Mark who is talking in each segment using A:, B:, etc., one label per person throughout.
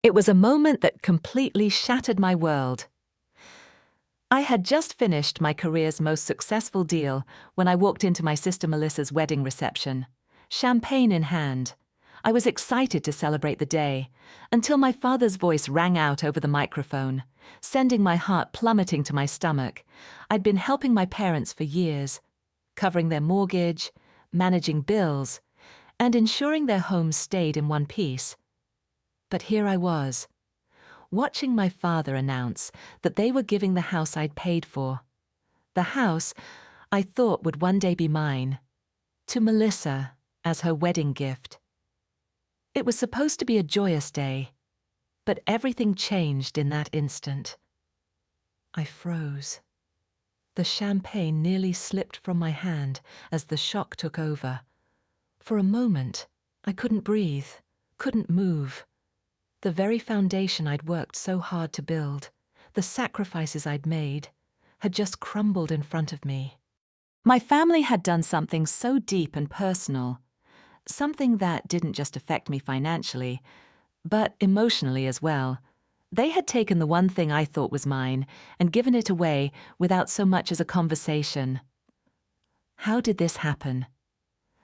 A: It was a moment that completely shattered my world. I had just finished my career's most successful deal when I walked into my sister Melissa's wedding reception, champagne in hand. I was excited to celebrate the day, until my father's voice rang out over the microphone, sending my heart plummeting to my stomach. I'd been helping my parents for years, covering their mortgage, managing bills, and ensuring their home stayed in one piece. But here I was, watching my father announce that they were giving the house I'd paid for, the house I thought would one day be mine, to Melissa as her wedding gift. It was supposed to be a joyous day, but everything changed in that instant. I froze. The champagne nearly slipped from my hand as the shock took over. For a moment, I couldn't breathe, couldn't move. The very foundation I'd worked so hard to build, the sacrifices I'd made, had just crumbled in front of me. My family had done something so deep and personal, something that didn't just affect me financially, but emotionally as well. They had taken the one thing I thought was mine and given it away without so much as a conversation. How did this happen?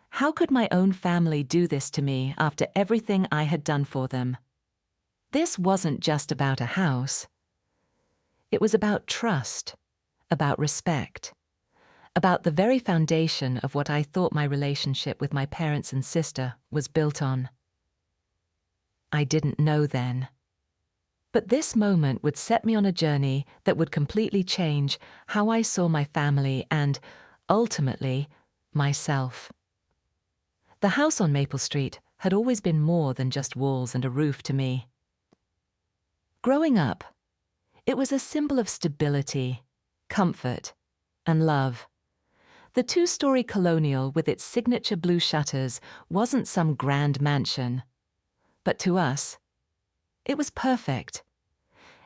A: How could my own family do this to me after everything I had done for them? This wasn't just about a house. It was about trust, about respect, about the very foundation of what I thought my relationship with my parents and sister was built on. I didn't know then. But this moment would set me on a journey that would completely change how I saw my family and, ultimately, myself. The house on Maple Street had always been more than just walls and a roof to me. Growing up, it was a symbol of stability, comfort, and love. The two-story colonial with its signature blue shutters wasn't some grand mansion. But to us, it was perfect.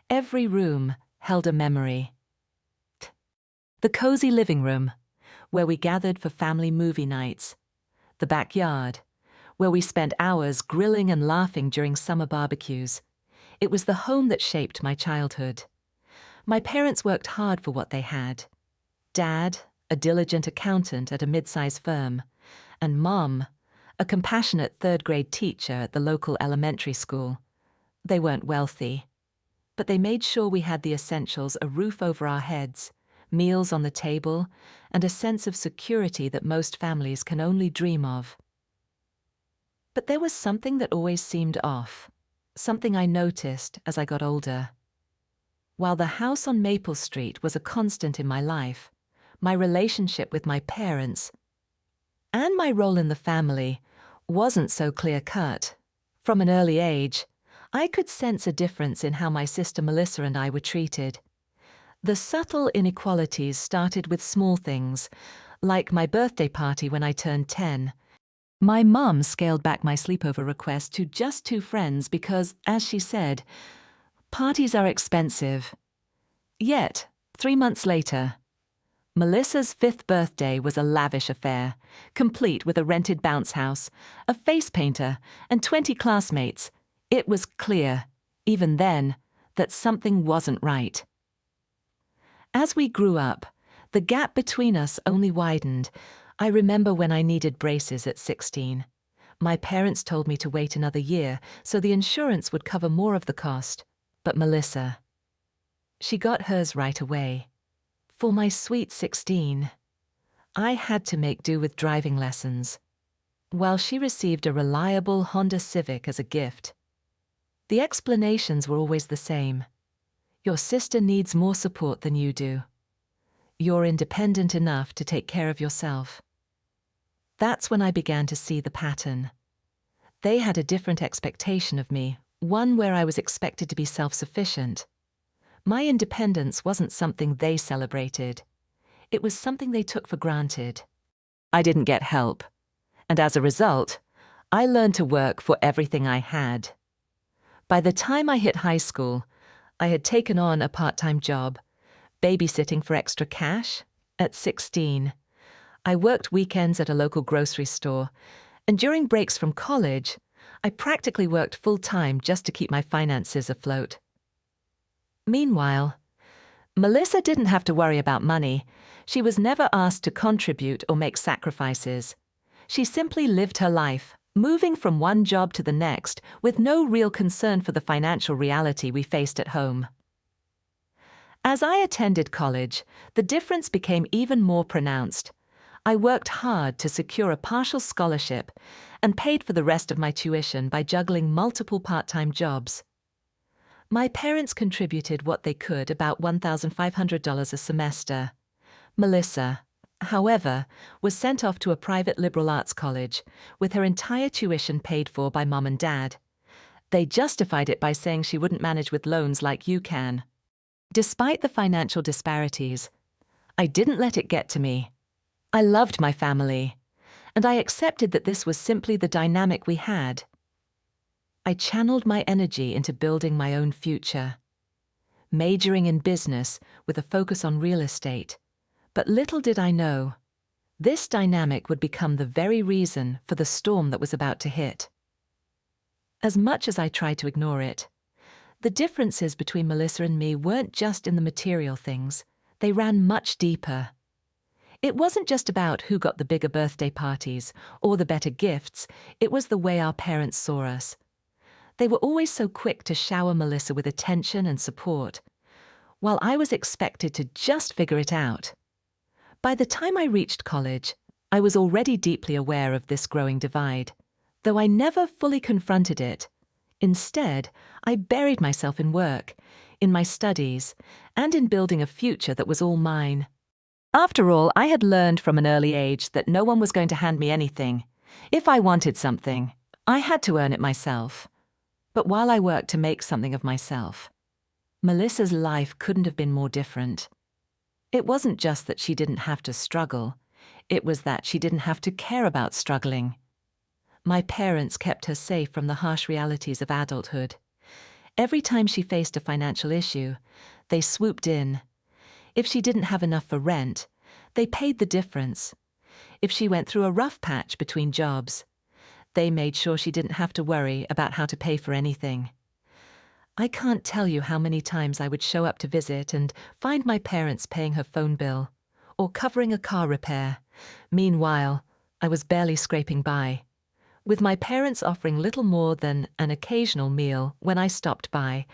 A: Every room held a memory. The cozy living room, where we gathered for family movie nights. The backyard, where we spent hours grilling and laughing during summer barbecues. It was the home that shaped my childhood. My parents worked hard for what they had. Dad, a diligent accountant at a mid-sized firm, and Mom, a compassionate third-grade teacher at the local elementary school. They weren't wealthy, but they made sure we had the essentials: a roof over our heads, meals on the table, and a sense of security that most families can only dream of. But there was something that always seemed off, something I noticed as I got older. While the house on Maple Street was a constant in my life, my relationship with my parents and my role in the family wasn't so clear-cut. From an early age, I could sense a difference in how my sister Melissa and I were treated. The subtle inequalities started with small things, like my birthday party when I turned 10. My mum scaled back my sleepover request to just 2 friends because, as she said, parties are expensive. Yet, 3 months later, Melissa's 5th birthday was a lavish affair, complete with a rented bounce house, a face painter, and 20 classmates. It was clear, even then, that something wasn't right. As we grew up, the gap between us only widened. I remember when I needed braces at 16. My parents told me to wait another year so the insurance would cover more of the cost. But Melissa, she got hers right away. For my sweet 16, I had to make do with driving lessons, while she received a reliable Honda Civic as a gift. The explanations were always the same. Your sister needs more support than you do. You're independent enough to take care of yourself. That's when I began to see the pattern. They had a different expectation of me, one where I was expected to be self-sufficient. My independence wasn't something they celebrated. It was something they took for granted. I didn't get help, and as a result, I learned to work for everything I had. By the time I hit high school, I had taken on a part-time job, babysitting for extra cash. At 16, I worked weekends at a local grocery store, and during breaks from college, I practically worked full-time just to keep my finances afloat. Meanwhile, Melissa didn't have to worry about money. She was never asked to contribute or make sacrifices. She simply lived her life, moving from one job to the next with no real concern for the financial reality we faced at home. As I attended college, the difference became even more pronounced. I worked hard to secure a partial scholarship and paid for the rest of my tuition by juggling multiple part-time jobs. My parents contributed what they could, about $1,500 a semester. Melissa, however, was sent off to a private liberal arts college, with her entire tuition paid for by Mom and Dad. They justified it by saying she wouldn't manage with loans like you can. Despite the financial disparities, I didn't let it get to me. I loved my family, and I accepted that this was simply the dynamic we had. I channeled my energy into building my own future, majoring in business with a focus on real estate. But little did I know, this dynamic would become the very reason for the storm that was about to hit. As much as I tried to ignore it, the differences between Melissa and me weren't just in the material things, they ran much deeper. It wasn't just about who got the bigger birthday parties or the better gifts, it was the way our parents saw us. They were always so quick to shower Melissa with attention and support, while I was expected to just figure it out. By the time I reached college, I was already deeply aware of this growing divide, though I never fully confronted it. Instead, I buried myself in work, in my studies, and in building a future that was all mine. After all, I had learned from an early age that no one was going to hand me anything. If I wanted something, I had to earn it myself. But while I worked to make something of myself, Melissa's life couldn't have been more different. It wasn't just that she didn't have to struggle, it was that she didn't have to care about struggling. My parents kept her safe from the harsh realities of adulthood. Every time she faced a financial issue, they swooped in. If she didn't have enough for rent, they paid the difference. If she went through a rough patch between jobs, they made sure she didn't have to worry about how to pay for anything. I can't tell you how many times I would show up to visit and find my parents paying her phone bill or covering a car repair. Meanwhile, I was barely scraping by, with my parents offering little more than an occasional meal when I stopped by.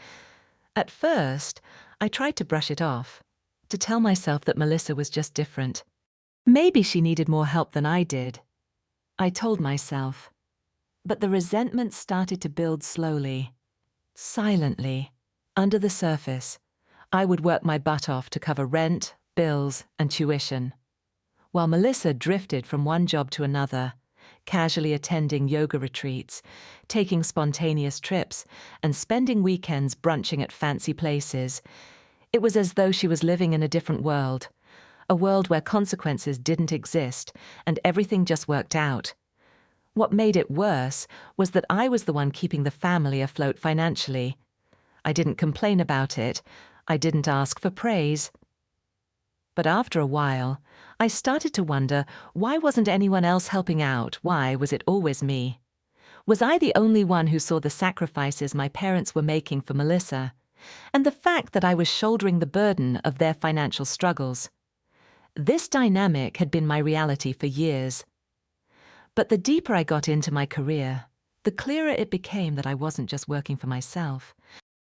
A: At first, I tried to brush it off, to tell myself that Melissa was just different. Maybe she needed more help than I did. I told myself. But the resentment started to build slowly, silently, under the surface. I would work my butt off to cover rent, bills, and tuition, while Melissa drifted from one job to another, casually attending yoga retreats, taking spontaneous trips, and spending weekends brunching at fancy places. It was as though she was living in a different world, a world where consequences didn't exist and everything just worked out. What made it worse was that I was the one keeping the family afloat financially. I didn't complain about it. I didn't ask for praise. But after a while, I started to wonder, why wasn't anyone else helping out? Why was it always me? Was I the only one who saw the sacrifices my parents were making for Melissa, and the fact that I was shouldering the burden of their financial struggles? This dynamic had been my reality for years. But the deeper I got into my career, the clearer it became that I wasn't just working for myself.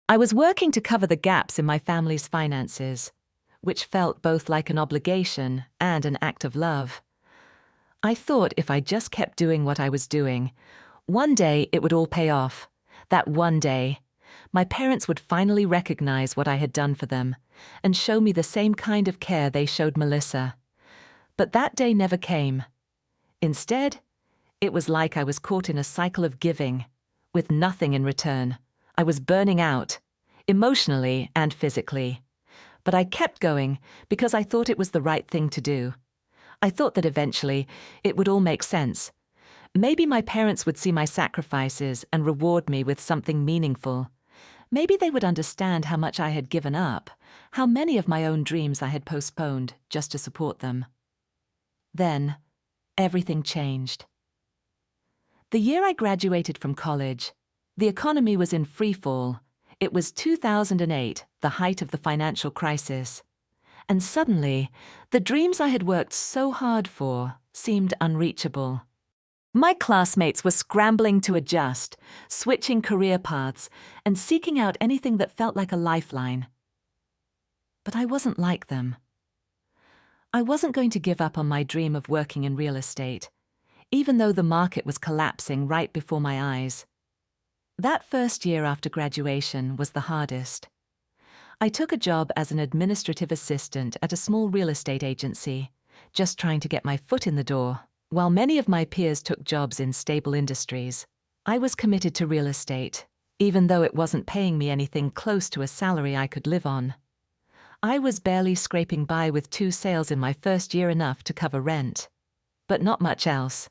A: I was working to cover the gaps in my family's finances, which felt both like an obligation and an act of love. I thought if I just kept doing what I was doing, one day it would all pay off. That one day, my parents would finally recognize what I had done for them and show me the same kind of care they showed Melissa. But that day never came. Instead, it was like I was caught in a cycle of giving, with nothing in return. I was burning out, emotionally and physically. But I kept going because I thought it was the right thing to do. I thought that eventually it would all make sense. Maybe my parents would see my sacrifices and reward me with something meaningful. Maybe they would understand how much I had given up, how many of my own dreams I had postponed just to support them. Then, everything changed. The year I graduated from college, the economy was in free fall. It was 2008, the height of the financial crisis. And suddenly, the dreams I had worked so hard for seemed unreachable. My classmates were scrambling to adjust, switching career paths, and seeking out anything that felt like a lifeline. But I wasn't like them. I wasn't going to give up on my dream of working in real estate, even though the market was collapsing right before my eyes. That first year after graduation was the hardest. I took a job as an administrative assistant at a small real estate agency, just trying to get my foot in the door. While many of my peers took jobs in stable industries, I was committed to real estate, even though it wasn't paying me anything close to a salary I could live on. I was barely scraping by with 2 sales in my first year, enough to cover rent, but not much else.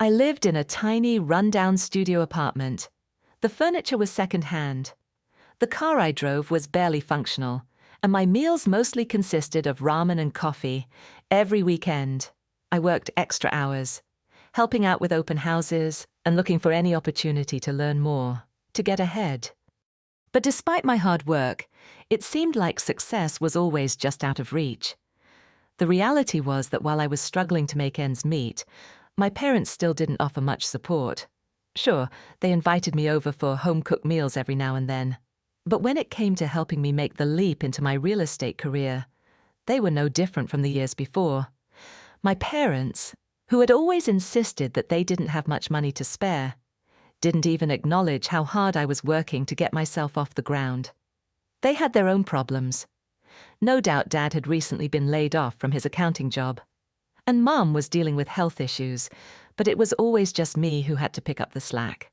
A: I lived in a tiny, run-down studio apartment. The furniture was second-hand. The car I drove was barely functional, and my meals mostly consisted of ramen and coffee. Every weekend, I worked extra hours, helping out with open houses and looking for any opportunity to learn more, to get ahead. But despite my hard work, it seemed like success was always just out of reach. The reality was that while I was struggling to make ends meet, my parents still didn't offer much support. Sure, they invited me over for home-cooked meals every now and then. But when it came to helping me make the leap into my real estate career, they were no different from the years before. My parents, who had always insisted that they didn't have much money to spare, didn't even acknowledge how hard I was working to get myself off the ground. They had their own problems. No doubt Dad had recently been laid off from his accounting job. And Mum was dealing with health issues, but it was always just me who had to pick up the slack.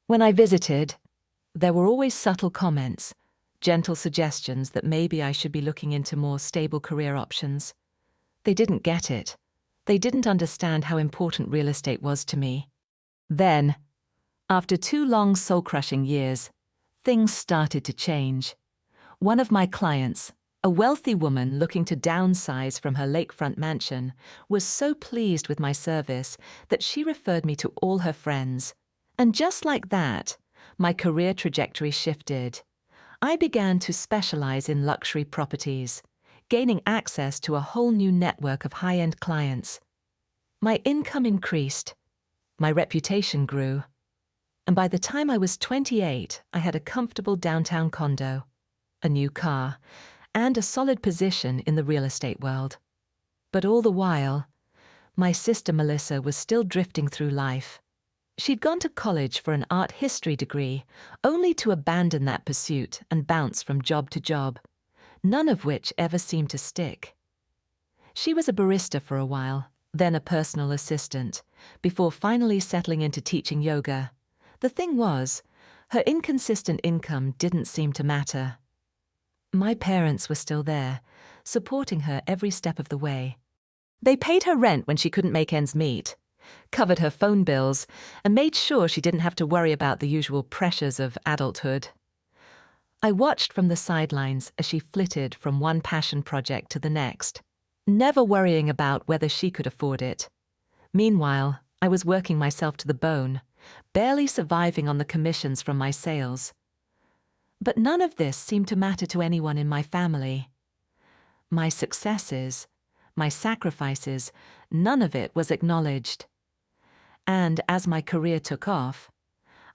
A: When I visited, there were always subtle comments, gentle suggestions that maybe I should be looking into more stable career options. They didn't get it. They didn't understand how important real estate was to me. Then, after 2 long soul-crushing years, things started to change. One of my clients, a wealthy woman looking to downsize from her lakefront mansion, was so pleased with my service that she referred me to all her friends. And just like that, my career trajectory shifted. I began to specialize in luxury properties, gaining access to a whole new network of high-end clients. My income increased. My reputation grew. And by the time I was 28, I had a comfortable downtown condo, a new car, and a solid position in the real estate world. But all the while, my sister Melissa was still drifting through life. She'd gone to college for an art history degree, only to abandon that pursuit and bounce from job to job, none of which ever seemed to stick. She was a barista for a while, then a personal assistant, before finally settling into teaching yoga. The thing was, her inconsistent income didn't seem to matter. My parents were still there, supporting her every step of the way. They paid her rent when she couldn't make ends meet, covered her phone bills, and made sure she didn't have to worry about the usual pressures of adulthood. I watched from the sidelines as she flitted from one passion project to the next, never worrying about whether she could afford it. Meanwhile, I was working myself to the bone, barely surviving on the commissions from my sales. But none of this seemed to matter to anyone in my family. My successes, my sacrifices, none of it was acknowledged. And as my career took off,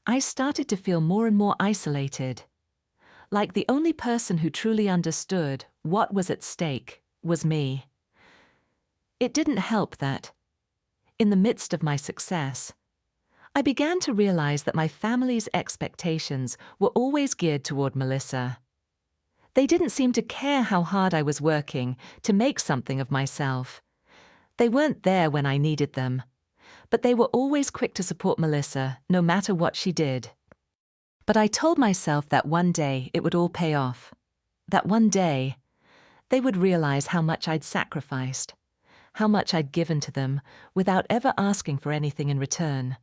A: I started to feel more and more isolated. Like the only person who truly understood what was at stake was me. It didn't help that, in the midst of my success, I began to realize that my family's expectations were always geared toward Melissa. They didn't seem to care how hard I was working to make something of myself. They weren't there when I needed them, but they were always quick to support Melissa, no matter what she did. But I told myself that one day it would all pay off. That one day, they would realize how much I'd sacrificed, how much I'd given to them without ever asking for anything in return.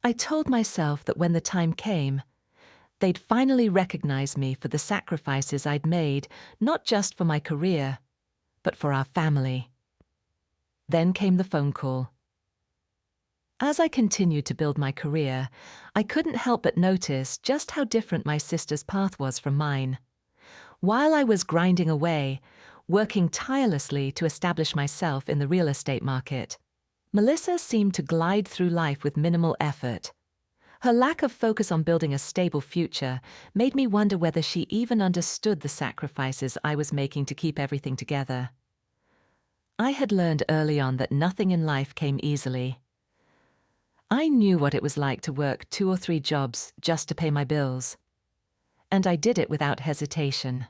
A: I told myself that when the time came, they'd finally recognize me for the sacrifices I'd made, not just for my career, but for our family. Then came the phone call. As I continued to build my career, I couldn't help but notice just how different my sister's path was from mine. While I was grinding away, working tirelessly to establish myself in the real estate market, Melissa seemed to glide through life with minimal effort. Her lack of focus on building a stable future made me wonder whether she even understood the sacrifices I was making to keep everything together. I had learned early on that nothing in life came easily. I knew what it was like to work 2 or 3 jobs just to pay my bills. And I did it without hesitation.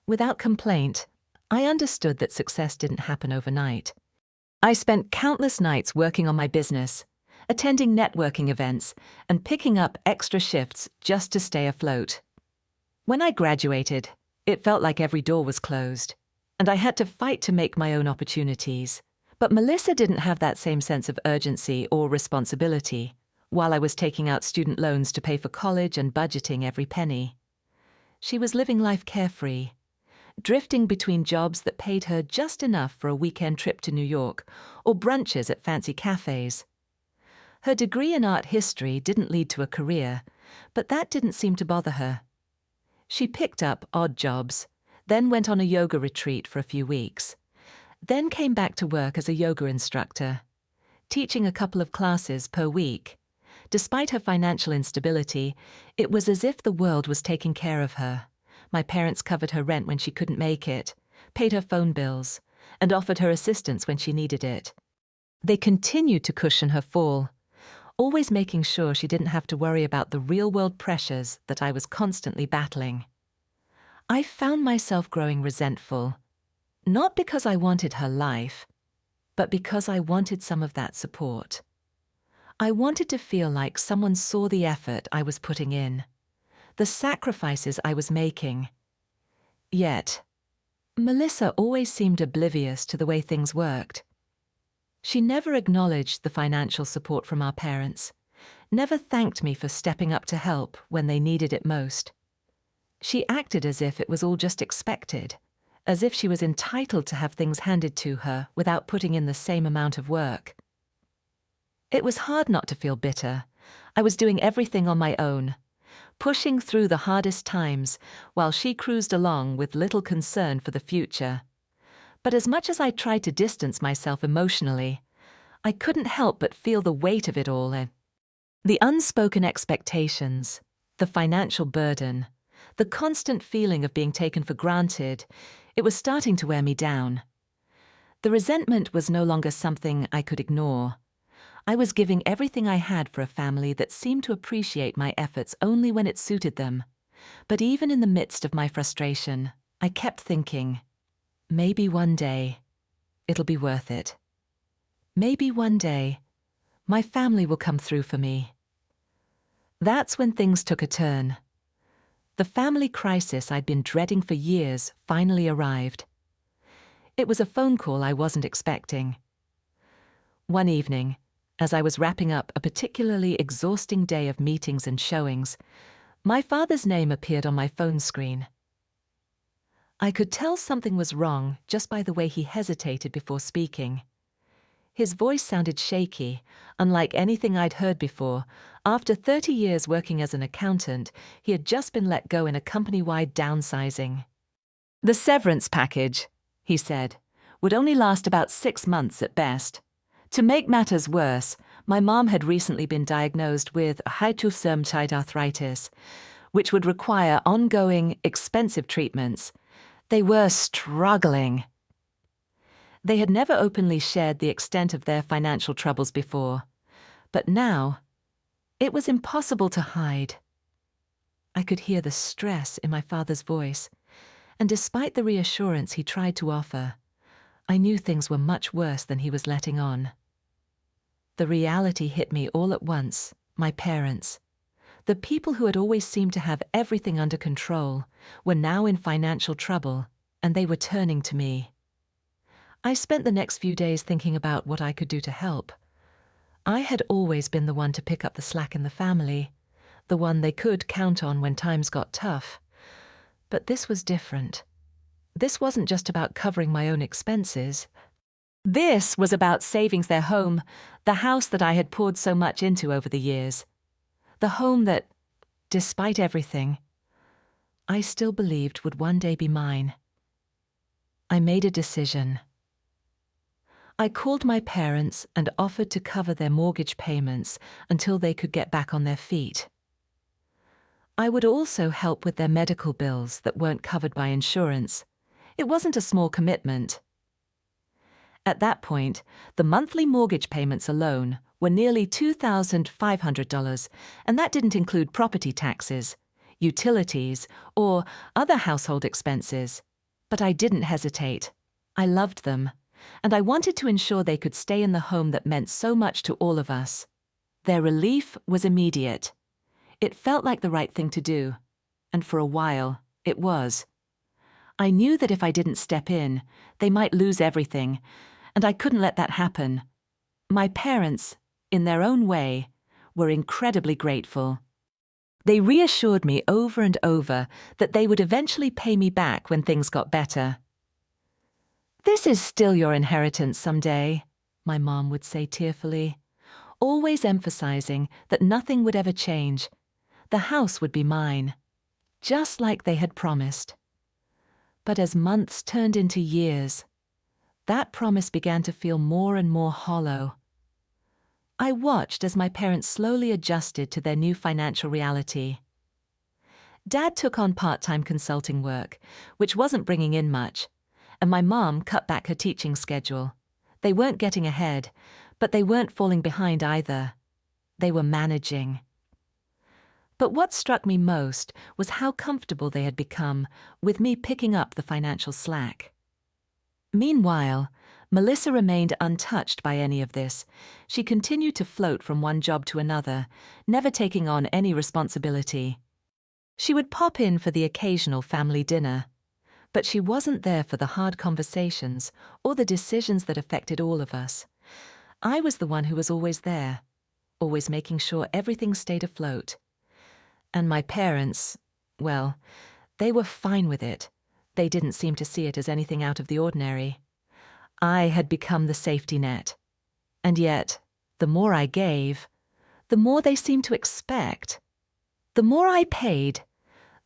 A: Without complaint, I understood that success didn't happen overnight. I spent countless nights working on my business, attending networking events, and picking up extra shifts just to stay afloat. When I graduated, it felt like every door was closed, and I had to fight to make my own opportunities. But Melissa didn't have that same sense of urgency or responsibility, while I was taking out student loans to pay for college and budgeting every penny. She was living life carefree, drifting between jobs that paid her just enough for a weekend trip to New York or brunches at fancy cafes. Her degree in art history didn't lead to a career, but that didn't seem to bother her. She picked up odd jobs, then went on a yoga retreat for a few weeks, then came back to work as a yoga instructor, teaching a couple of classes per week. Despite her financial instability, it was as if the world was taking care of her. My parents covered her rent when she couldn't make it, paid her phone bills, and offered her assistance when she needed it. They continued to cushion her fall, always making sure she didn't have to worry about the real-world pressures that I was constantly battling. I found myself growing resentful, not because I wanted her life, but because I wanted some of that support. I wanted to feel like someone saw the effort I was putting in, the sacrifices I was making. Yet, Melissa always seemed oblivious to the way things worked. She never acknowledged the financial support from our parents, never thanked me for stepping up to help when they needed it most. She acted as if it was all just expected, as if she was entitled to have things handed to her without putting in the same amount of work. It was hard not to feel bitter. I was doing everything on my own, pushing through the hardest times while she cruised along with little concern for the future. But as much as I tried to distance myself emotionally, I couldn't help but feel the weight of it all. The unspoken expectations, the financial burden, the constant feeling of being taken for granted, it was starting to wear me down. The resentment was no longer something I could ignore. I was giving everything I had for a family that seemed to appreciate my efforts only when it suited them. But even in the midst of my frustration, I kept thinking, maybe one day, it'll be worth it. Maybe one day, my family will come through for me. That's when things took a turn. The family crisis I'd been dreading for years finally arrived. It was a phone call I wasn't expecting. One evening, as I was wrapping up a particularly exhausting day of meetings and showings, my father's name appeared on my phone screen. I could tell something was wrong just by the way he hesitated before speaking. His voice sounded shaky, unlike anything I'd heard before. After 30 years working as an accountant, he had just been let go in a company-wide downsizing. The severance package, he said, would only last about 6 months at best. To make matters worse, my mom had recently been diagnosed with rheumatoid arthritis, which would require ongoing, expensive treatments. They were struggling. They had never openly shared the extent of their financial troubles before, but now it was impossible to hide. I could hear the stress in my father's voice, and despite the reassurance he tried to offer, I knew things were much worse than he was letting on. The reality hit me all at once. My parents, the people who had always seemed to have everything under control, were now in financial trouble, and they were turning to me. I spent the next few days thinking about what I could do to help. I had always been the one to pick up the slack in the family, the one they could count on when times got tough. But this was different. This wasn't just about covering my own expenses. This was about saving their home, the house that I had poured so much into over the years. The home that, despite everything, I still believed would one day be mine. I made a decision. I called my parents and offered to cover their mortgage payments until they could get back on their feet. I would also help with their medical bills that weren't covered by insurance. It wasn't a small commitment. At that point, the monthly mortgage payments alone were nearly $2,500, and that didn't include property taxes, utilities, or other household expenses. But I didn't hesitate. I loved them, and I wanted to ensure they could stay in the home that meant so much to all of us. Their relief was immediate. It felt like the right thing to do, and for a while, it was. I knew that if I didn't step in, they might lose everything, and I couldn't let that happen. My parents, in their own way, were incredibly grateful. They reassured me over and over that they would eventually pay me back when things got better. "This is still your inheritance someday," my mom would say tearfully, always emphasizing that nothing would ever change. The house would be mine, just like they had promised. But as months turned into years, that promise began to feel more and more hollow. I watched as my parents slowly adjusted to their new financial reality. Dad took on part-time consulting work, which wasn't bringing in much, and my mom cut back her teaching schedule. They weren't getting ahead, but they weren't falling behind either. They were managing. But what struck me most was how comfortable they had become with me picking up the financial slack. Meanwhile, Melissa remained untouched by any of this. She continued to float from one job to another, never taking on any responsibility. She would pop in for the occasional family dinner, but she wasn't there for the hard conversations or the decisions that affected all of us. I was the one who was always there, always making sure everything stayed afloat. And my parents, well, they were fine with it. They didn't seem to see it as anything out of the ordinary. I had become the safety net. And yet, the more I gave, the more they seemed to expect. The more I paid,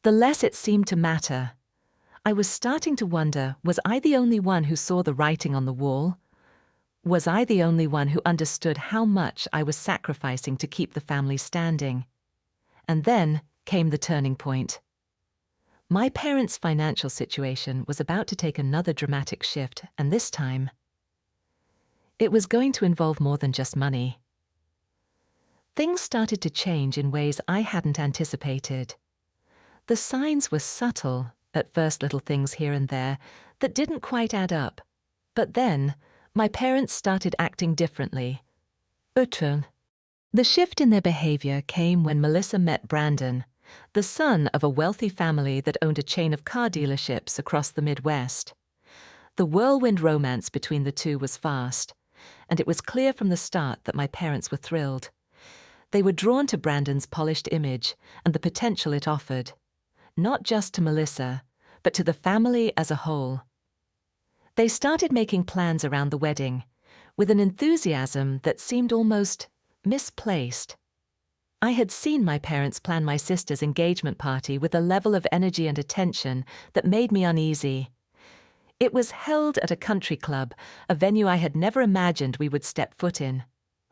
A: the less it seemed to matter. I was starting to wonder, was I the only one who saw the writing on the wall? Was I the only one who understood how much I was sacrificing to keep the family standing? And then came the turning point. My parents' financial situation was about to take another dramatic shift, and this time, it was going to involve more than just money. Things started to change in ways I hadn't anticipated. The signs were subtle, at first little things here and there, that didn't quite add up. But then, my parents started acting differently. Betrayal. The shift in their behavior came when Melissa met Brandon, the son of a wealthy family that owned a chain of car dealerships across the Midwest. The whirlwind romance between the two was fast, and it was clear from the start that my parents were thrilled. They were drawn to Brandon's polished image and the potential it offered, not just to Melissa, but to the family as a whole. They started making plans around the wedding, with an enthusiasm that seemed almost misplaced. I had seen my parents plan my sister's engagement party with a level of energy and attention that made me uneasy. It was held at a country club, a venue I had never imagined we would step foot in,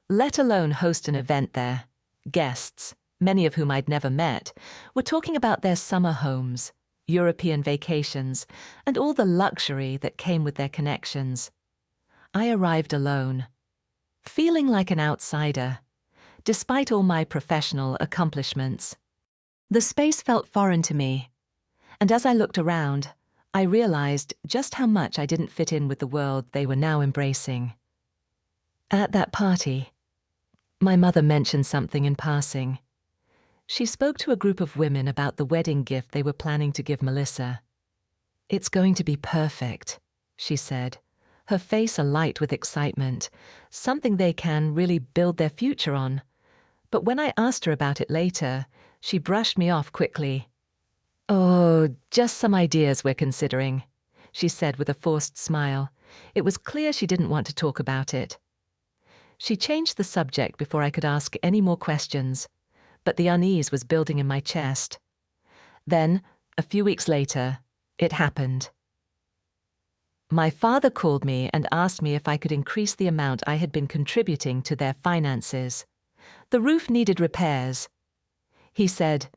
A: let alone host an event there. Guests, many of whom I'd never met, were talking about their summer homes, European vacations, and all the luxury that came with their connections. I arrived alone, feeling like an outsider, despite all my professional accomplishments. The space felt foreign to me, and as I looked around, I realized just how much I didn't fit in with the world they were now embracing. At that party, my mother mentioned something in passing. She spoke to a group of women about the wedding gift they were planning to give Melissa. "It's going to be perfect," she said, her face alight with excitement, something they can really build their future on. But when I asked her about it later, she brushed me off quickly. "Oh, just some ideas we're considering," she said with a forced smile, It was clear she didn't want to talk about it. She changed the subject before I could ask any more questions, but the unease was building in my chest. Then, a few weeks later, it happened. My father called me and asked me if I could increase the amount I had been contributing to their finances. The roof needed repairs. He said,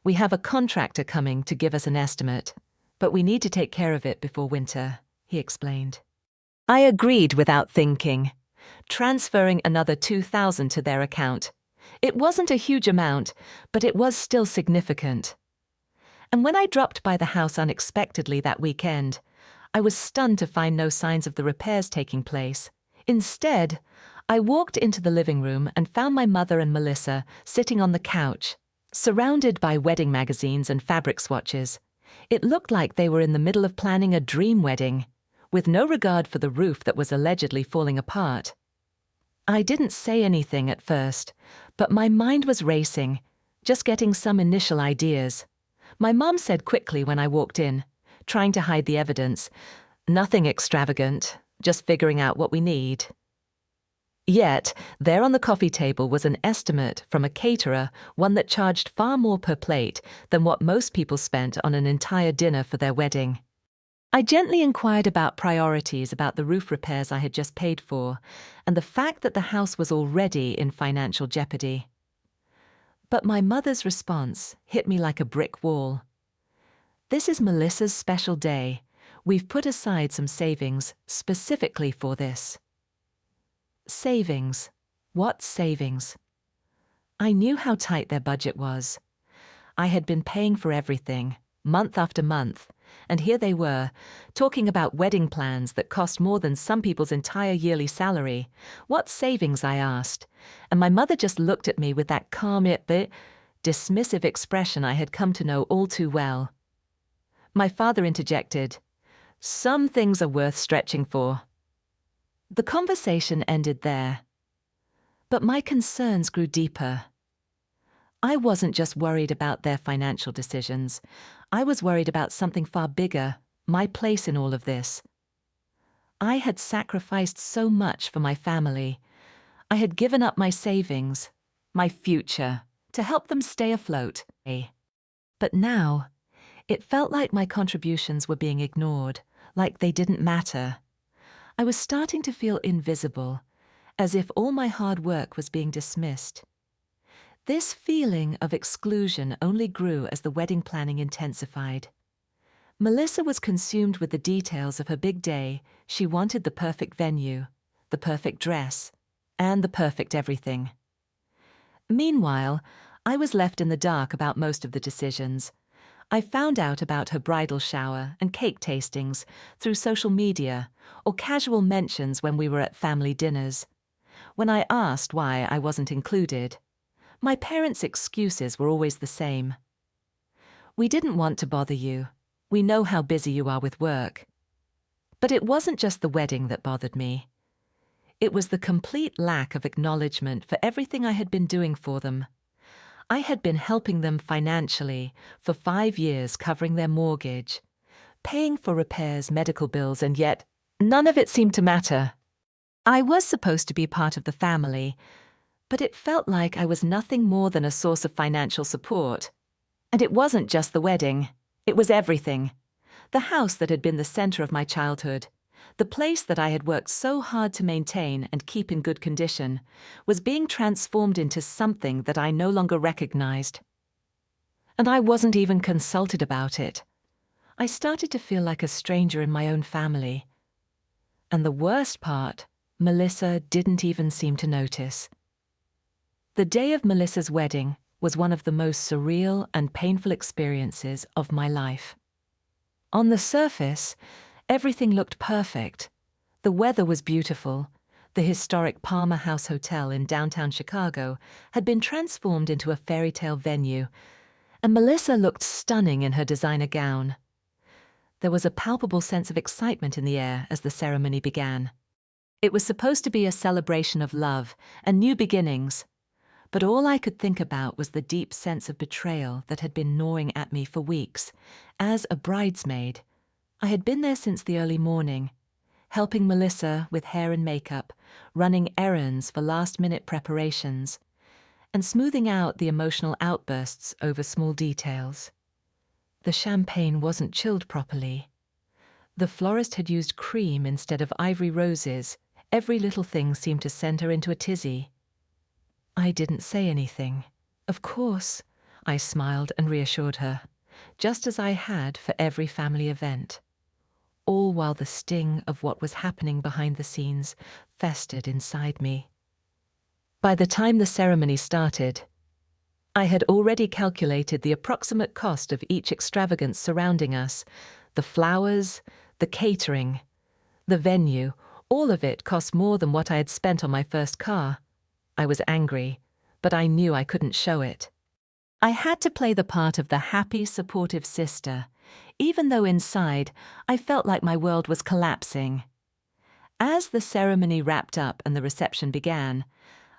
A: "We have a contractor coming to give us an estimate, but we need to take care of it before winter," he explained. I agreed without thinking, transferring another $2,000 to their account. It wasn't a huge amount, but it was still significant. And when I dropped by the house unexpectedly that weekend, I was stunned to find no signs of the repairs taking place. Instead, I walked into the living room and found my mother and Melissa sitting on the couch, surrounded by wedding magazines and fabric swatches. It looked like they were in the middle of planning a dream wedding, with no regard for the roof that was allegedly falling apart. I didn't say anything at first, but my mind was racing, just getting some initial ideas. My mom said quickly when I walked in, trying to hide the evidence, "Nothing extravagant, just figuring out what we need." Yet, there on the coffee table was an estimate from a caterer, one that charged far more per plate than what most people spent on an entire dinner for their wedding. I gently inquired about priorities about the roof repairs I had just paid for, and the fact that the house was already in financial jeopardy. But my mother's response hit me like a brick wall. "This is Melissa's special day. We've put aside some savings specifically for this." Savings. What savings? I knew how tight their budget was. I had been paying for everything, month after month, and here they were, talking about wedding plans that cost more than some people's entire yearly salary. What savings, I asked, and my mother just looked at me with that calm yet dismissive expression I had come to know all too well. My father interjected, "Some things are worth stretching for." The conversation ended there. But my concerns grew deeper. I wasn't just worried about their financial decisions. I was worried about something far bigger, my place in all of this. I had sacrificed so much for my family. I had given up my savings, my future, to help them stay afloat. But now, it felt like my contributions were being ignored, like they didn't matter. I was starting to feel invisible, as if all my hard work was being dismissed. This feeling of exclusion only grew as the wedding planning intensified. Melissa was consumed with the details of her big day. She wanted the perfect venue, the perfect dress, and the perfect everything. Meanwhile, I was left in the dark about most of the decisions. I found out about her bridal shower and cake tastings through social media or casual mentions when we were at family dinners. When I asked why I wasn't included, my parents' excuses were always the same. "We didn't want to bother you. We know how busy you are with work." But it wasn't just the wedding that bothered me. It was the complete lack of acknowledgement for everything I had been doing for them. I had been helping them financially for 5 years, covering their mortgage, paying for repairs, medical bills, and yet none of it seemed to matter. I was supposed to be part of the family, but it felt like I was nothing more than a source of financial support. And it wasn't just the wedding. It was everything. The house that had been the center of my childhood, the place that I had worked so hard to maintain and keep in good condition, was being transformed into something that I no longer recognized. And I wasn't even consulted about it. I started to feel like a stranger in my own family. And the worst part, Melissa didn't even seem to notice. The day of Melissa's wedding was one of the most surreal and painful experiences of my life. On the surface, everything looked perfect. The weather was beautiful. The historic Palmer House Hotel in downtown Chicago had been transformed into a fairy tale venue, and Melissa looked stunning in her designer gown. There was a palpable sense of excitement in the air as the ceremony began. It was supposed to be a celebration of love and new beginnings, but all I could think about was the deep sense of betrayal that had been gnawing at me for weeks. As a bridesmaid, I had been there since the early morning, helping Melissa with hair and makeup, running errands for last-minute preparations, and smoothing out the emotional outbursts over small details. The champagne wasn't chilled properly. The florist had used cream instead of ivory roses. Every little thing seemed to send her into a tizzy. I didn't say anything. Of course, I smiled and reassured her, just as I had for every family event, all while the sting of what was happening behind the scenes festered inside me. By the time the ceremony started, I had already calculated the approximate cost of each extravagance surrounding us, the flowers, the catering, the venue. All of it cost more than what I had spent on my first car. I was angry, but I knew I couldn't show it. I had to play the part of the happy, supportive sister, even though inside I felt like my world was collapsing. As the ceremony wrapped up and the reception began,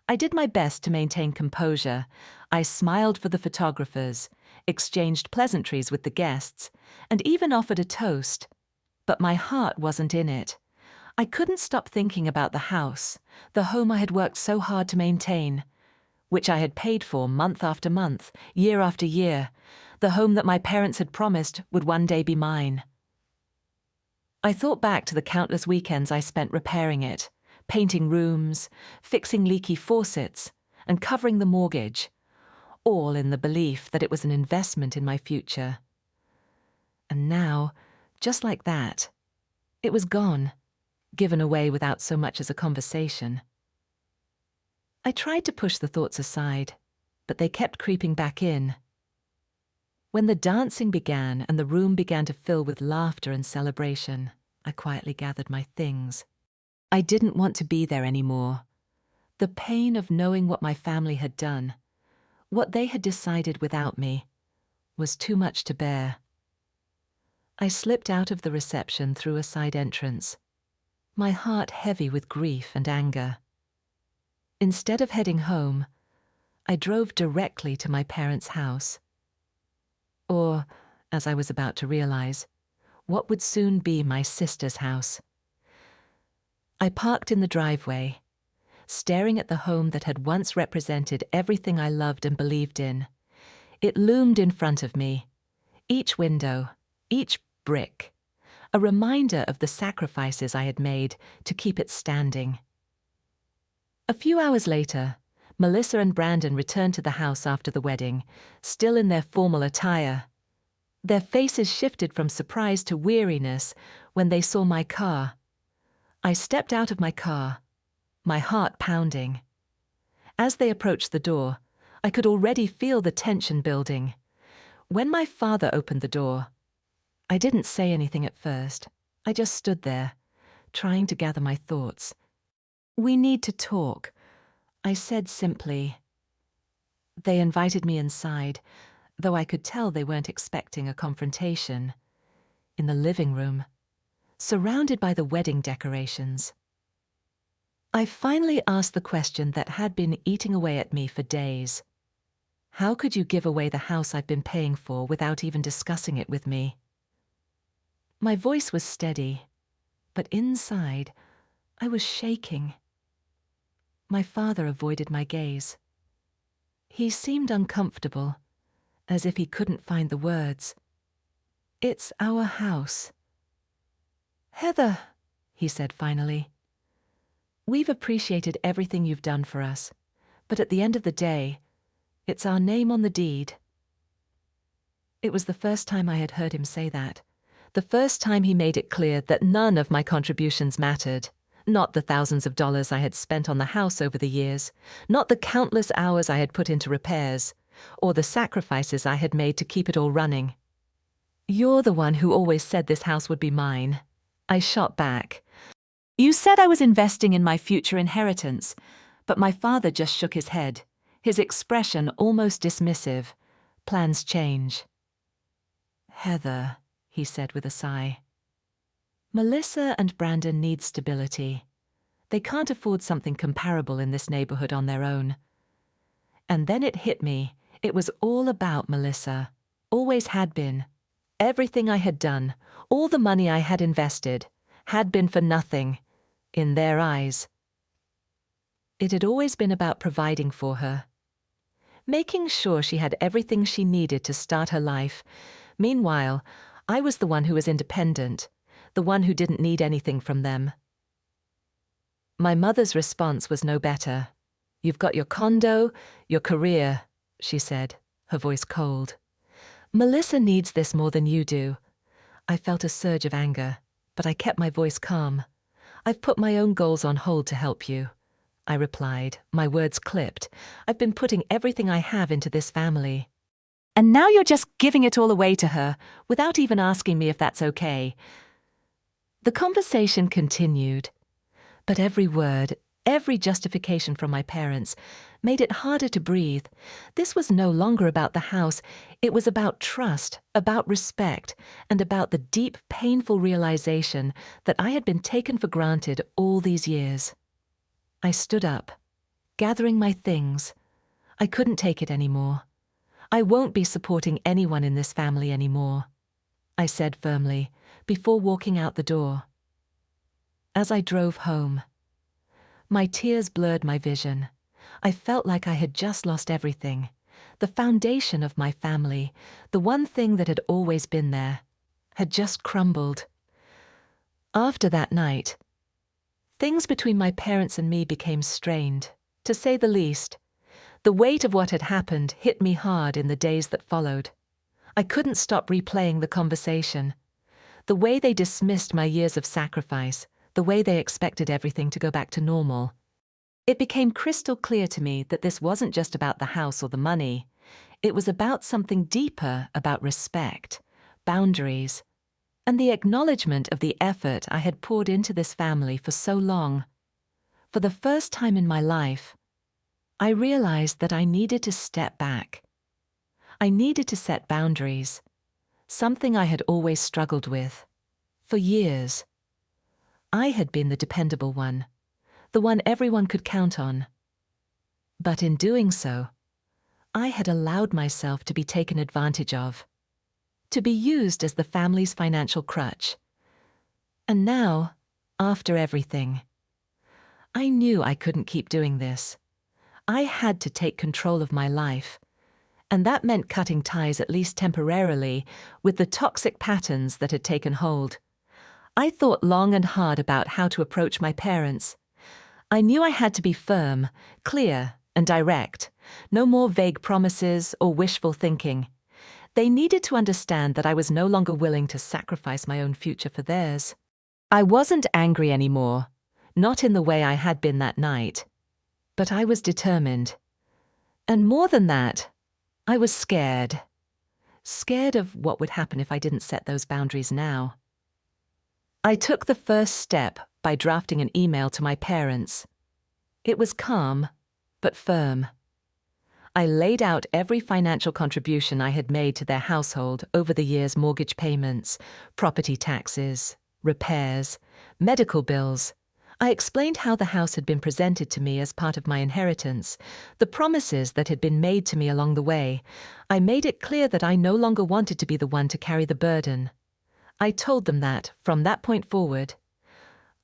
A: I did my best to maintain composure. I smiled for the photographers, exchanged pleasantries with the guests, and even offered a toast. But my heart wasn't in it. I couldn't stop thinking about the house, the home I had worked so hard to maintain, which I had paid for month after month, year after year, the home that my parents had promised would one day be mine. I thought back to the countless weekends I spent repairing it, painting rooms, fixing leaky faucets, and covering the mortgage, all in the belief that it was an investment in my future. And now, just like that, it was gone, given away without so much as a conversation. I tried to push the thoughts aside, but they kept creeping back in. When the dancing began and the room began to fill with laughter and celebration, I quietly gathered my things. I didn't want to be there anymore. The pain of knowing what my family had done, what they had decided without me, was too much to bear. I slipped out of the reception through a side entrance, my heart heavy with grief and anger. Instead of heading home, I drove directly to my parents' house. Or, as I was about to realize, what would soon be my sister's house. I parked in the driveway, staring at the home that had once represented everything I loved and believed in. It loomed in front of me, each window, each brick, a reminder of the sacrifices I had made to keep it standing. A few hours later, Melissa and Brandon returned to the house after the wedding, still in their formal attire. Their faces shifted from surprise to weariness when they saw my car. I stepped out of my car, my heart pounding. As they approached the door, I could already feel the tension building. When my father opened the door, I didn't say anything at first. I just stood there, trying to gather my thoughts. "We need to talk," I said simply. They invited me inside, though I could tell they weren't expecting a confrontation. In the living room, surrounded by the wedding decorations. I finally asked the question that had been eating away at me for days. How could you give away the house I've been paying for without even discussing it with me? My voice was steady, but inside, I was shaking. My father avoided my gaze. He seemed uncomfortable, as if he couldn't find the words. "It's our house." "Heather," he said finally, "we've appreciated everything you've done for us, but at the end of the day, it's our name on the deed." It was the first time I had heard him say that, the first time he made it clear that none of my contributions mattered, not the thousands of dollars I had spent on the house over the years, not the countless hours I had put into repairs, or the sacrifices I had made to keep it all running. "You're the one who always said this house would be mine," I shot back. "You said I was investing in my future inheritance," but my father just shook his head, his expression almost dismissive. "Plans change." "Heather," he said with a sigh. "Melissa and Brandon need stability. They can't afford something comparable in this neighborhood on their own." And then it hit me. It was all about Melissa. Always had been. Everything I had done, all the money I had invested, had been for nothing, in their eyes. It had always been about providing for her, making sure she had everything she needed to start her life. Meanwhile, I was the one who was independent, the one who didn't need anything from them. My mother's response was no better. "You've got your condo, your career," she said, her voice cold. "Melissa needs this more than you do." I felt a surge of anger, but I kept my voice calm. "I've put my own goals on hold to help you," I replied, my words clipped. "I've been putting everything I have into this family. And now you're just giving it all away to her, without even asking me if that's okay." The conversation continued, but every word, every justification from my parents made it harder to breathe. This was no longer about the house. It was about trust, about respect, and about the deep, painful realization that I had been taken for granted all these years. I stood up, gathering my things. I couldn't take it anymore. "I won't be supporting anyone in this family anymore," I said firmly, before walking out the door. As I drove home, my tears blurred my vision. I felt like I had just lost everything. The foundation of my family, the one thing that had always been there, had just crumbled. After that night, things between my parents and me became strained, to say the least. The weight of what had happened hit me hard in the days that followed. I couldn't stop replaying the conversation. The way they dismissed my years of sacrifice, the way they expected everything to go back to normal. It became crystal clear to me that this wasn't just about the house or the money. It was about something deeper, about respect, boundaries, and the acknowledgement of the effort I had poured into this family for so long. For the first time in my life, I realized that I needed to step back. I needed to set boundaries, something I had always struggled with. For years, I had been the dependable one, the one everyone could count on. But in doing so, I had allowed myself to be taken advantage of, to be used as the family's financial crutch. And now, after everything, I knew I couldn't keep doing this. I had to take control of my life, and that meant cutting ties, at least temporarily, with the toxic patterns that had taken hold. I thought long and hard about how to approach my parents. I knew I had to be firm, clear, and direct. No more vague promises or wishful thinking. They needed to understand that I was no longer willing to sacrifice my own future for theirs. I wasn't angry anymore, not in the way I had been that night. But I was determined. And more than that, I was scared. Scared of what would happen if I didn't set those boundaries now. I took the first step by drafting an email to my parents. It was calm, but firm. I laid out every financial contribution I had made to their household over the years: mortgage payments, property taxes, repairs, medical bills. I explained how the house had been presented to me as part of my inheritance, the promises that had been made to me along the way. I made it clear that I no longer wanted to be the one to carry the burden. I told them that, from that point forward,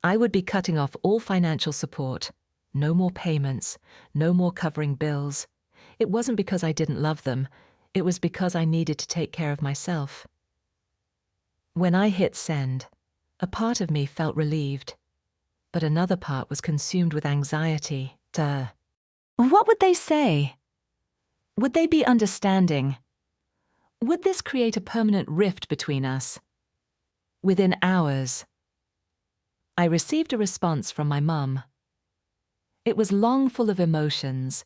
A: I would be cutting off all financial support. No more payments, no more covering bills. It wasn't because I didn't love them. It was because I needed to take care of myself. When I hit send, a part of me felt relieved, but another part was consumed with anxiety. What would they say? Would they be understanding? Would this create a permanent rift between us? Within hours, I received a response from my mum. It was long, full of emotions,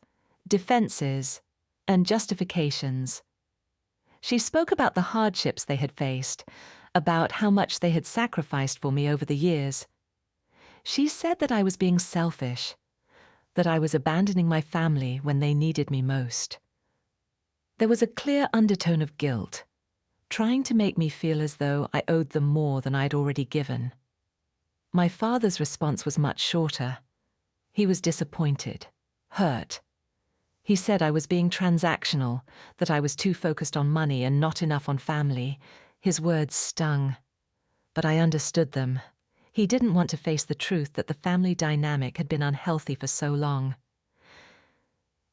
A: defenses, and justifications. She spoke about the hardships they had faced, about how much they had sacrificed for me over the years. She said that I was being selfish, that I was abandoning my family when they needed me most. There was a clear undertone of guilt, trying to make me feel as though I owed them more than I'd already given. My father's response was much shorter. He was disappointed, hurt. He said I was being transactional, that I was too focused on money and not enough on family. His words stung, but I understood them. He didn't want to face the truth that the family dynamic had been unhealthy for so long.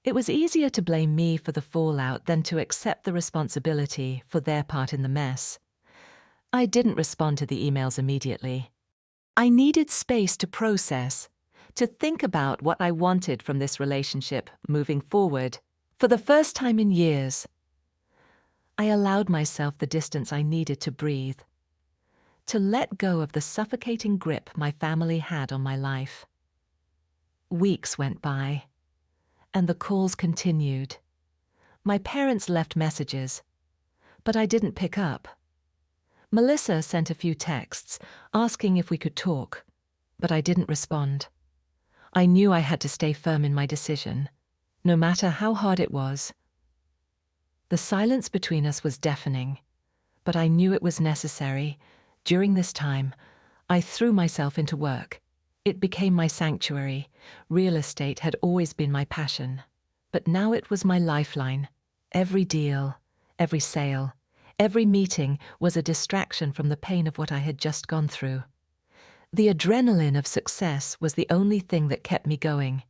A: It was easier to blame me for the fallout than to accept the responsibility for their part in the mess. I didn't respond to the emails immediately. I needed space to process, to think about what I wanted from this relationship moving forward. For the first time in years, I allowed myself the distance I needed to breathe, to let go of the suffocating grip my family had on my life. Weeks went by, and the calls continued. My parents left messages, but I didn't pick up. Melissa sent a few texts, asking if we could talk, but I didn't respond. I knew I had to stay firm in my decision, no matter how hard it was. The silence between us was deafening, but I knew it was necessary. During this time, I threw myself into work. It became my sanctuary. Real estate had always been my passion, but now it was my lifeline. Every deal, every sale, every meeting was a distraction from the pain of what I had just gone through. The adrenaline of success was the only thing that kept me going.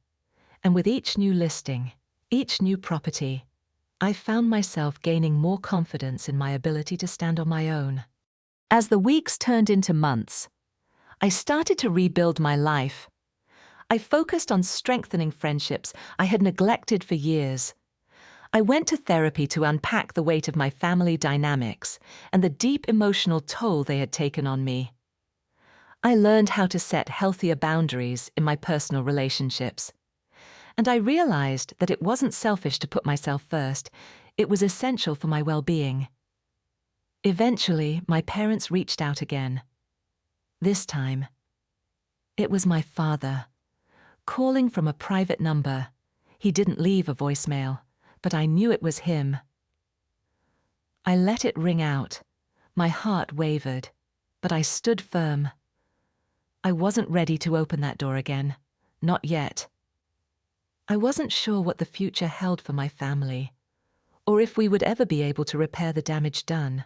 A: And with each new listing, each new property, I found myself gaining more confidence in my ability to stand on my own. As the weeks turned into months, I started to rebuild my life. I focused on strengthening friendships I had neglected for years. I went to therapy to unpack the weight of my family dynamics and the deep emotional toll they had taken on me. I learned how to set healthier boundaries in my personal relationships. And I realized that it wasn't selfish to put myself first. It was essential for my well-being. Eventually, my parents reached out again. This time, it was my father, calling from a private number. He didn't leave a voicemail, but I knew it was him. I let it ring out. My heart wavered, but I stood firm. I wasn't ready to open that door again. Not yet. I wasn't sure what the future held for my family, or if we would ever be able to repair the damage done.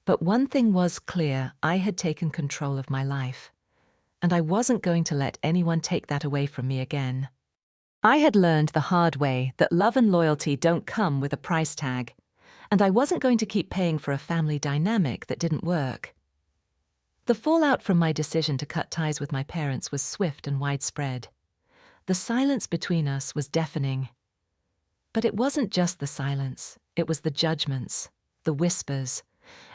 A: But one thing was clear: I had taken control of my life, and I wasn't going to let anyone take that away from me again. I had learned the hard way that love and loyalty don't come with a price tag, and I wasn't going to keep paying for a family dynamic that didn't work. The fallout from my decision to cut ties with my parents was swift and widespread. The silence between us was deafening. But it wasn't just the silence, it was the judgments, the whispers,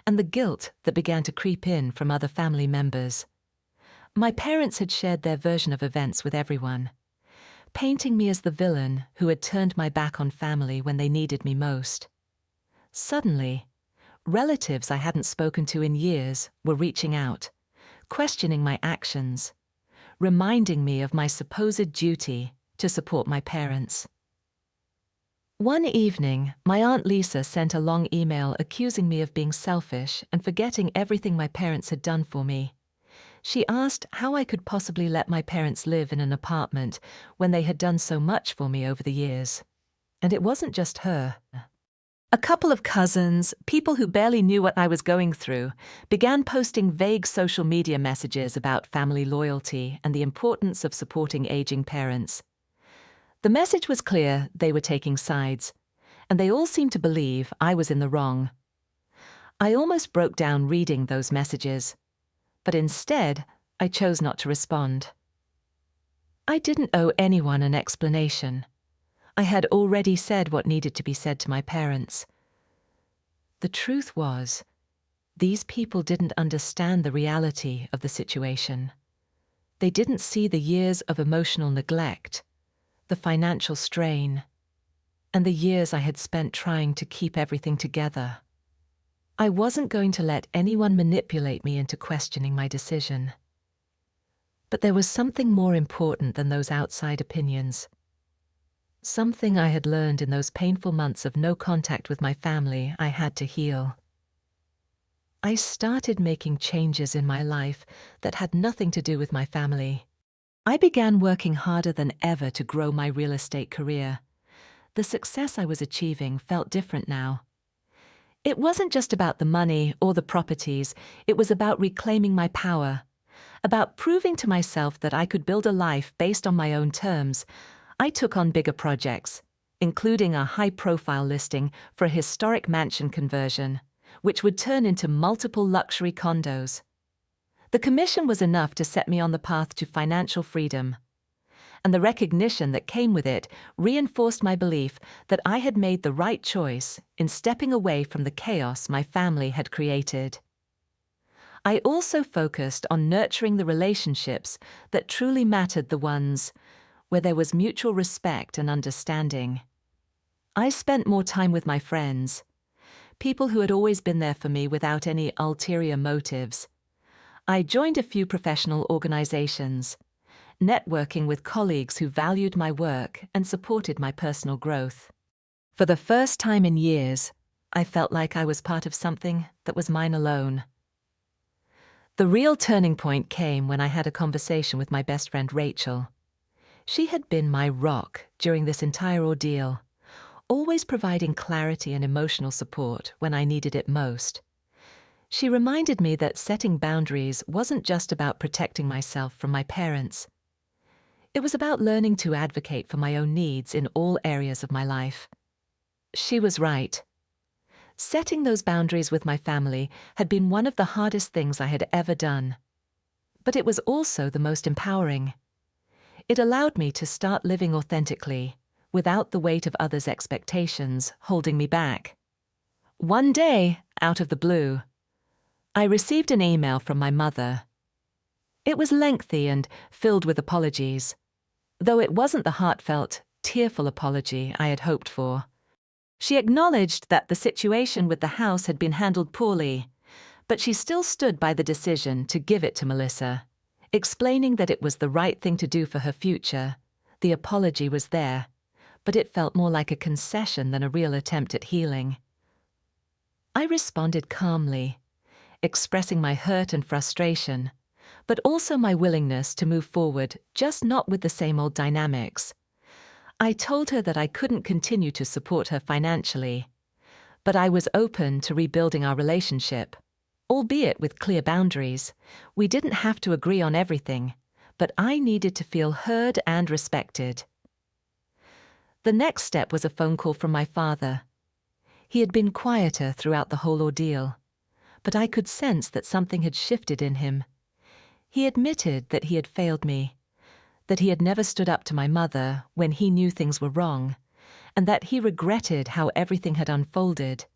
A: and the guilt that began to creep in from other family members. My parents had shared their version of events with everyone, painting me as the villain who had turned my back on family when they needed me most. Suddenly, relatives I hadn't spoken to in years were reaching out, questioning my actions, reminding me of my supposed duty to support my parents. One evening, my Aunt Lisa sent a long email accusing me of being selfish and forgetting everything my parents had done for me. She asked how I could possibly let my parents live in an apartment when they had done so much for me over the years. And it wasn't just her. A couple of cousins, people who barely knew what I was going through, began posting vague social media messages about family loyalty and the importance of supporting aging parents. The message was clear: they were taking sides, and they all seemed to believe I was in the wrong. I almost broke down reading those messages, but instead I chose not to respond. I didn't owe anyone an explanation. I had already said what needed to be said to my parents. The truth was, these people didn't understand the reality of the situation. They didn't see the years of emotional neglect, the financial strain, and the years I had spent trying to keep everything together. I wasn't going to let anyone manipulate me into questioning my decision. But there was something more important than those outside opinions. Something I had learned in those painful months of no contact with my family I had to heal. I started making changes in my life that had nothing to do with my family. I began working harder than ever to grow my real estate career. The success I was achieving felt different now. It wasn't just about the money or the properties, it was about reclaiming my power, About proving to myself that I could build a life based on my own terms, I took on bigger projects, including a high-profile listing for a historic mansion conversion, which would turn into multiple luxury condos. The commission was enough to set me on the path to financial freedom, and the recognition that came with it reinforced my belief that I had made the right choice in stepping away from the chaos my family had created. I also focused on nurturing the relationships that truly mattered, the ones where there was mutual respect and understanding. I spent more time with my friends, people who had always been there for me without any ulterior motives. I joined a few professional organizations, networking with colleagues who valued my work and supported my personal growth. For the first time in years, I felt like I was part of something that was mine alone. The real turning point came when I had a conversation with my best friend Rachel. She had been my rock during this entire ordeal, always providing clarity and emotional support when I needed it most. She reminded me that setting boundaries wasn't just about protecting myself from my parents. It was about learning to advocate for my own needs in all areas of my life. She was right. Setting those boundaries with my family had been one of the hardest things I had ever done. But it was also the most empowering. It allowed me to start living authentically, without the weight of others' expectations holding me back. One day, out of the blue, I received an email from my mother. It was lengthy and filled with apologies, though it wasn't the heartfelt, tearful apology I had hoped for. She acknowledged that the situation with the house had been handled poorly, but she still stood by the decision to give it to Melissa, explaining that it was the right thing to do for her future. The apology was there, but it felt more like a concession than a real attempt at healing. I responded calmly, expressing my hurt and frustration, but also my willingness to move forward, just not with the same old dynamics. I told her that I couldn't continue to support her financially, but I was open to rebuilding our relationship, albeit with clear boundaries. We didn't have to agree on everything, but I needed to feel heard and respected. The next step was a phone call from my father. He had been quieter throughout the whole ordeal, but I could sense that something had shifted in him. He admitted that he had failed me, that he had never stood up to my mother when he knew things were wrong, and that he regretted how everything had unfolded.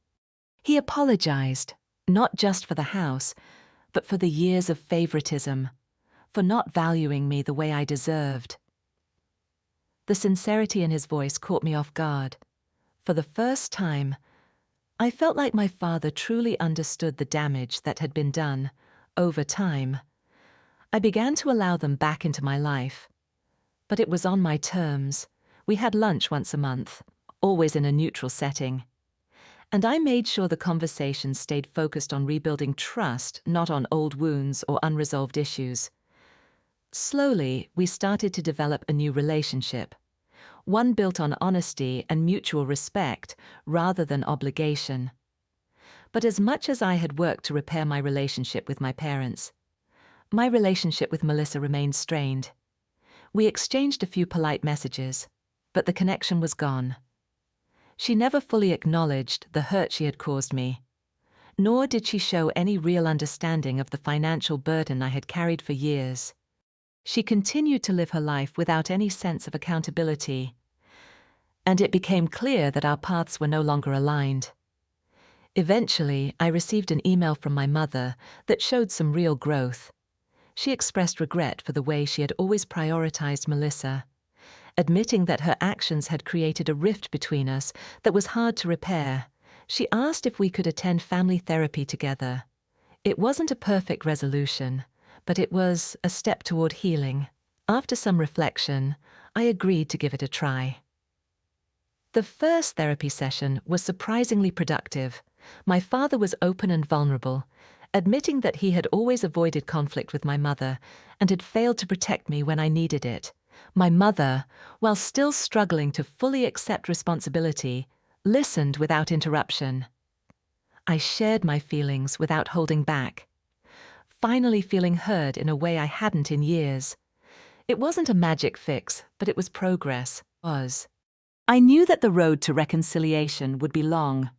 A: He apologized, not just for the house, but for the years of favoritism, for not valuing me the way I deserved. The sincerity in his voice caught me off guard. For the first time, I felt like my father truly understood the damage that had been done over time. I began to allow them back into my life, but it was on my terms. We had lunch once a month, always in a neutral setting. And I made sure the conversation stayed focused on rebuilding trust, not on old wounds or unresolved issues. Slowly, we started to develop a new relationship, one built on honesty and mutual respect rather than obligation. But as much as I had worked to repair my relationship with my parents, my relationship with Melissa remained strained. We exchanged a few polite messages, but the connection was gone. She never fully acknowledged the hurt she had caused me, nor did she show any real understanding of the financial burden I had carried for years. She continued to live her life without any sense of accountability, and it became clear that our paths were no longer aligned. Eventually, I received an email from my mother that showed some real growth. She expressed regret for the way she had always prioritized Melissa, admitting that her actions had created a rift between us that was hard to repair. She asked if we could attend family therapy together. It wasn't a perfect resolution, but it was a step toward healing. After some reflection, I agreed to give it a try. The first therapy session was surprisingly productive. My father was open and vulnerable, admitting that he had always avoided conflict with my mother and had failed to protect me when I needed it. My mother, while still struggling to fully accept responsibility, listened without interruption. I shared my feelings without holding back. finally feeling heard in a way I hadn't in years. It wasn't a magic fix, but it was progress. I knew that the road to reconciliation would be long.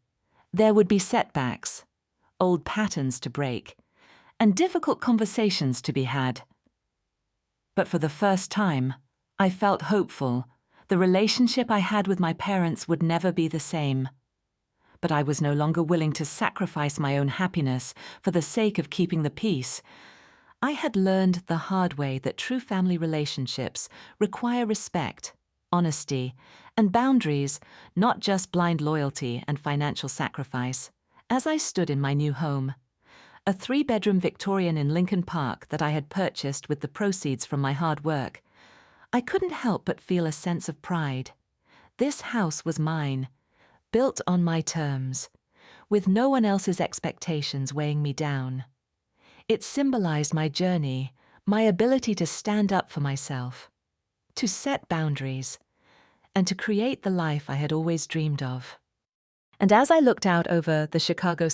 A: There would be setbacks, old patterns to break, and difficult conversations to be had. But for the first time, I felt hopeful. The relationship I had with my parents would never be the same. But I was no longer willing to sacrifice my own happiness for the sake of keeping the peace. I had learned the hard way that true family relationships require respect, honesty, and boundaries, not just blind loyalty and financial sacrifice. As I stood in my new home, a 3-bedroom Victorian in Lincoln Park that I had purchased with the proceeds from my hard work, I couldn't help but feel a sense of pride. This house was mine, built on my terms, with no one else's expectations weighing me down. It symbolized my journey, my ability to stand up for myself, to set boundaries, and to create the life I had always dreamed of. And as I looked out over the Chicago